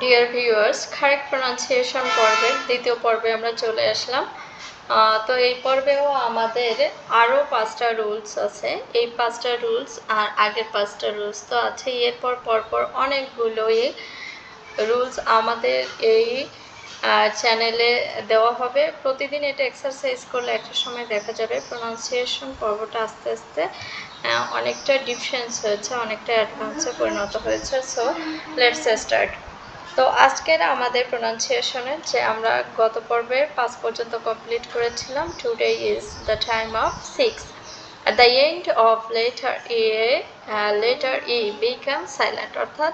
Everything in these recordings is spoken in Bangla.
ডিয়ার ভিউয়ার্স, কারেক্ট প্রনাউন্সিয়েশন পর্বের দ্বিতীয় পর্বে আমরা চলে আসলাম। তো এই পর্বেও আমাদের আরও 5টা রুলস আছে। এই 5টা রুলস আর আগের 5টা রুলস তো আছে, এরপর পরপর অনেকগুলোই রুলস আমাদের এই চ্যানেলে দেওয়া হবে। প্রতিদিন এটা এক্সারসাইজ করলে একটা সময় দেখা যাবে প্রনাউন্সিয়েশন পর্বটা আস্তে আস্তে অনেকটা ডিফারেন্স হয়েছে, অনেকটা অ্যাডভান্সে পরিণত হয়েছে। So let's start. তো আজকের আমাদের প্রনাউন্সিয়েশনের যে আমরা গত পর্বে 5 পর্যন্ত কমপ্লিট করেছিলাম, today is the time of 6. At the end of letter E become silent, অর্থাৎ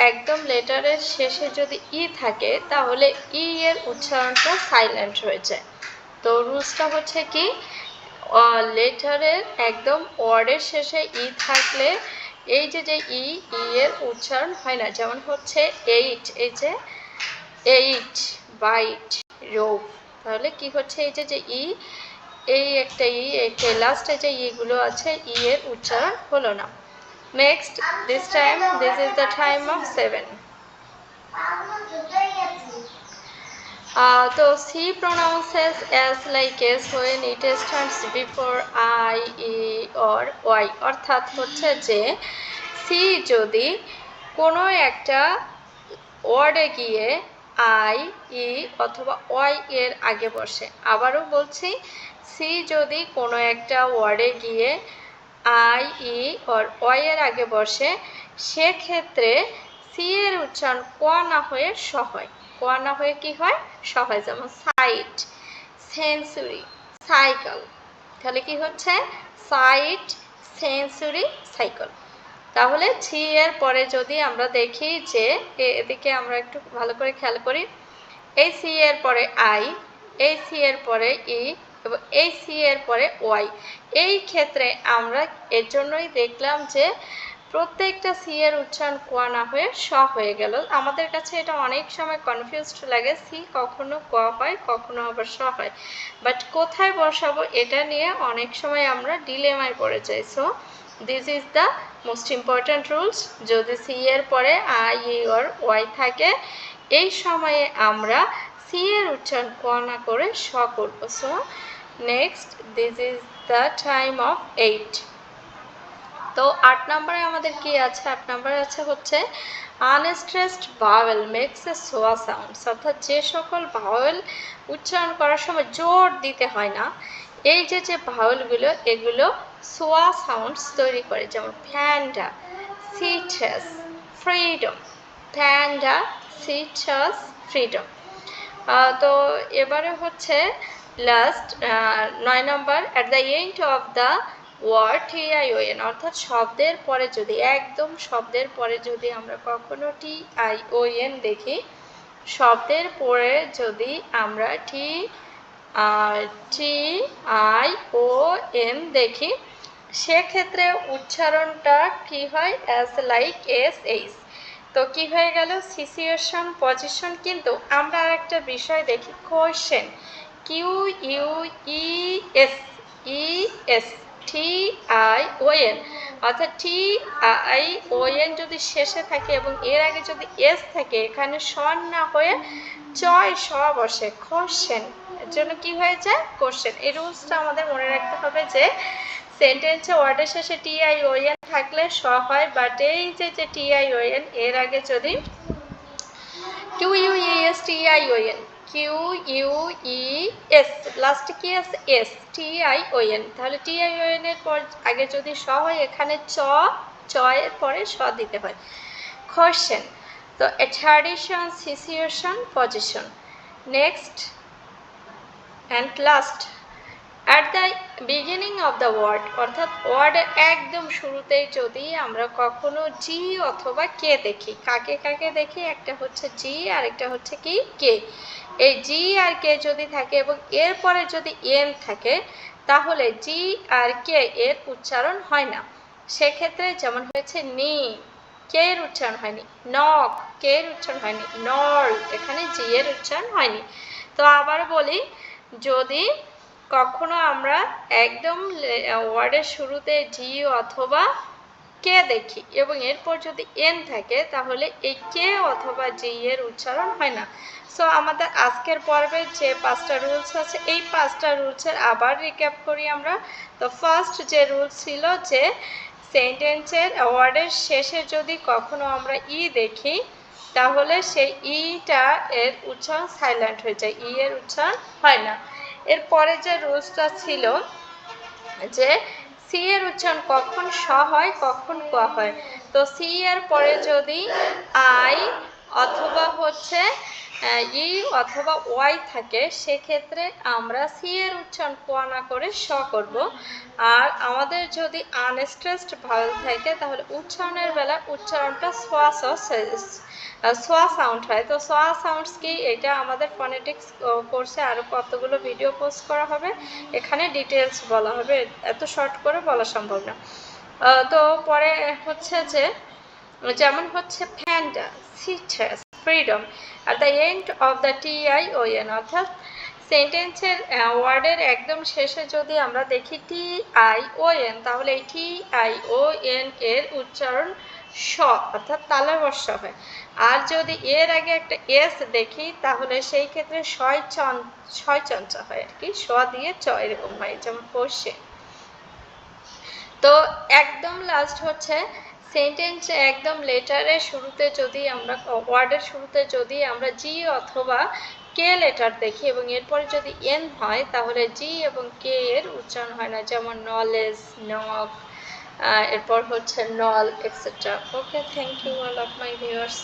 একদম লেটারের শেষে যদি ই থাকে তাহলে ই এর উচ্চারণটা সাইলেন্ট হয়ে যায়। তো রুলসটা হচ্ছে কি, লেটারের একদম ওয়ার্ডের শেষে ই থাকলে এই যে ই এর উচ্চারণ হয় না। যেমন হচ্ছে এইট, এই যে এইট, বাইট, রোভ, তাহলে কি হচ্ছে এই যে ই, এই একটা ই, একটা লাস্টে যে ইগুলো আছে ই এর উচ্চারণ হলো না। Next, this is the time of 7. তো C pronounces as like s when it stands before I, E or Y, অর্থাৎ হচ্ছে যে সি যদি কোনো একটা ওয়ার্ডে গিয়ে আই, ই অথবা ওয়াই এর আগে বসে। আবারও বলছি, সি যদি কোনো একটা ওয়ার্ডে গিয়ে আই, ই আর ওয়াই এর আগে বসে, সেক্ষেত্রে সি এর উচ্চারণ কোয়া না হয়ে স হয়। কোয়া না হয়ে কি হয়? স হয়। যেমন সাইট, সেঞ্চুরি, সাইকেল। তাহলে কি হচ্ছে? Site, century, cycle. তাহলে সি এর পরে যদি আমরা দেখি যে এদিকে আমরা একটু ভালো করে খেয়াল করি, এই সি এর পরে আই, এই সি এর পরে ই এবং এই সি এর পরে ওয়াই। এই ক্ষেত্রে আমরা এর জন্যই দেখলাম যে প্রত্যেকটা সি এর উচ্চারণ কোয়া না হয়ে স হয়ে গেল। আমাদের কাছে এটা অনেক সময় কনফিউজড লাগে, সি কখনো কোয়া হয়, কখনো আবার স হয়, বাট কোথায় বসাবো এটা নিয়ে অনেক সময় আমরা ডিলেমায় পড়ে যাই। So this is the most important rules. যদি সি এর পরে আই, ই আর ওয়াই থাকে, এই সময়ে আমরা সি এর উচ্চারণ কোয়া না করে স করব। So next, this is the time of 8. তো 8 নম্বরে আমাদের কি আছে? 8 নম্বরে আছে হচ্ছে unstressed vowel makes a schwa sound, অর্থাৎ যে সকল ভাওয়েল উচ্চারণ করার সময় জোর দিতে হয় না, এই যে ভাওয়েলগুলো এগুলো সোয়া সাউন্ডস তৈরি করে। যেমন প্যান্ডা, সিটাস, ফ্রিডম, প্যান্ডা, সিটাস, ফ্রিডম। তো এবারে হচ্ছে last 9 number, at the end of the word TION, অর্থাৎ শব্দের পরে যদি, একদম শব্দের পরে যদি আমরা কখনো TION দেখি, শব্দের পরে যদি আমরা TION দেখি, সেক্ষেত্রে উচ্চারণটা কি হয়? As like SH। তো কি হয়ে গেল? Situation, position. কিন্তু আমরা একটা বিষয় দেখি, কোয়েশ্চেন, QUES, TION, অর্থাৎ TION যদি শেষে থাকে এবং এর আগে যদি এস থাকে, এখানে স্বর না হয়ে চয় স বসে, কোশ্চেন। এর জন্য কি হয়ে যায়? কোশ্চেন। এই রুলসটা আমাদের মনে রাখতে হবে যে সেন্টেন্সে ওয়ার্ডের শেষে TION থাকলে স হয়, বাট এই যে TION এর আগে যদি QUES, TION, QUES, লাস্টে কি আছে? এস, TION, তাহলে TION এর পর আগে যদি স হয়, এখানে চয়ের পরে স দিতে হয়। কোশ্চেন। তো tradition, situation, position. Next and last, at the beginning of the word, অর্থাৎ ওয়ার্ডের একদম শুরুতেই যদি আমরা কখনো জি অথবা কে দেখি, কাকে কাকে দেখি? একটা হচ্ছে জি আর একটা হচ্ছে কি? কে। এই জি আর কে যদি থাকে এবং এরপরে যদি এন থাকে, তাহলে জি আর কে এর উচ্চারণ হয় না। সেক্ষেত্রে যেমন হয়েছে নি, কে এর উচ্চারণ হয়নি। নক, কে এর উচ্চারণ হয়নি। নল, এখানে জি এর উচ্চারণ হয়নি। তো আবার বলি, যদি কখনো আমরা একদম ওয়ার্ডের শুরুতে জি অথবা কে দেখি এবং এরপর যদি এন থাকে তাহলে এই কে অথবা জি এর উচ্চারণ হয় না। সো আমাদের আজকের পর্বে যে 5টা রুলস আছে এই 5টা রুলসের আবার রিক্যাপ করি আমরা। তো ফার্স্ট যে রুলস ছিল যে সেন্টেন্সের ওয়ার্ডের শেষে যদি কখনো আমরা ই দেখি তাহলে সেই ইটা এর উচ্চারণ সাইলেন্ট হয়ে যায়, ই এর উচ্চারণ হয় না। এরপরে যে রুলসটা ছিল যে সি এর উচ্চারণ কখন স হয় কখন ক হয়। তো সি এর পরে যদি আই অথবা হচ্ছে ই অথবা ওয়াই থাকে সেক্ষেত্রে আমরা সি এর উচ্চারণ ক না করে স করব। আর আমাদের যদি আনস্ট্রেসড ভাওয়েল থাকে তাহলে উচ্চারণের বেলা উচ্চারণটা সোয়া সাউন্ড হয়। তো সোয়া সাউন্ডস কি, এটা আমাদের ফনেটিক্স কোর্সে আরও কতগুলো ভিডিও পোস্ট করা হবে, এখানে ডিটেলস বলা হবে, এত শর্ট করে বলা সম্ভব না। তো পরে হচ্ছে যে যেমন হচ্ছে panda, citrus, freedom at the end of the TION, অর্থাৎ সেন্টেন্সের ওয়ার্ডের একদম শেষে যদি আমরা দেখি TION তাহলে এই TION এর উচ্চারণ স অর্থাৎ তালের বর্ষ হয়। আর যদি এর আগে একটা এস দেখি তাহলে সেই ক্ষেত্রে ছয় চঞ্চা হয় আর কি, স দিয়ে চ এরকম হয়, যেমন পোষে। তো একদম লাস্ট হচ্ছে সেন্টেন্স একদম লেটারের শুরুতে যদি আমরা ওয়ার্ডের শুরুতে যদি আমরা জি অথবা কে লেটার দেখি এবং এরপরে যদি এন হয় তাহলে জি এবং কে এর উচ্চারণ হয় না, যেমন নলেজ, নক, এরপর হচ্ছে knoll, etcetera. Okay, thank you all of my viewers.